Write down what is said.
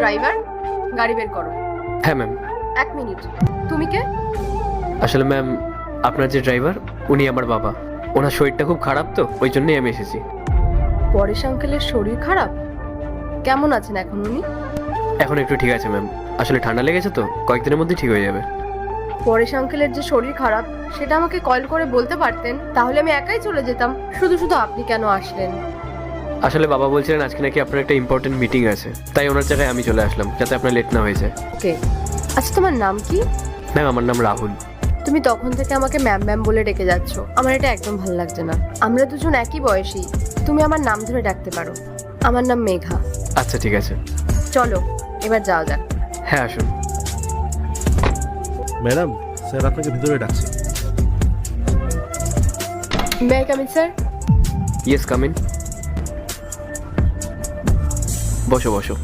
Driver, গাড়ি বের করো। হ্যাঁ ম্যাম। 1 মিনিট। তুমি কে? আসলে ম্যাম, আপনার যে ড্রাইভার উনি আমার বাবা। ওনার শরীরটা খুব খারাপ, তো ওই জন্যই আমি এসেছি। পরেশ আঙ্কেলের শরীর খারাপ? কেমন আছেন এখন উনি? এখন একটু ঠিক আছে ম্যাম। আসলে ঠান্ডা লেগেছে তো, কয়েকদিনের মধ্যে ঠিক হয়ে যাবে। পরেশ আঙ্কেলের যে শরীর খারাপ সেটা আমাকে কল করে বলতে পারতেন, তাহলে আমি একাই চলে যেতাম। শুধু শুধু আপনি কেন আসলেন? আসলে বাবা বলছিলেন আজকে নাকি আপনার একটা ইম্পর্টেন্ট মিটিং আছে, তাই ওনার জায়গায় আমি চলে আসলাম যাতে আপনার লেট না হয়ে যায়। ওকে। আচ্ছা, তোমার নাম কি? ম্যাম, আমার নাম রাহুল। তুমি তখন থেকে আমাকে ম্যাম ম্যাম বলে ডেকে যাচ্ছ, আমার এটা একদম ভালো লাগছে না। আমরা দুজন একই বয়সী, তুমি আমার নাম ধরে ডাকতে পারো। আমার নাম মেঘা। আচ্ছা ঠিক আছে। চলো এবার যাওয়া যাক। হ্যাঁ আসুন। ম্যাডাম, স্যার আপনাকে ভিতরে ডাকছে। May I come in sir? Yes, come in. বসো বসো।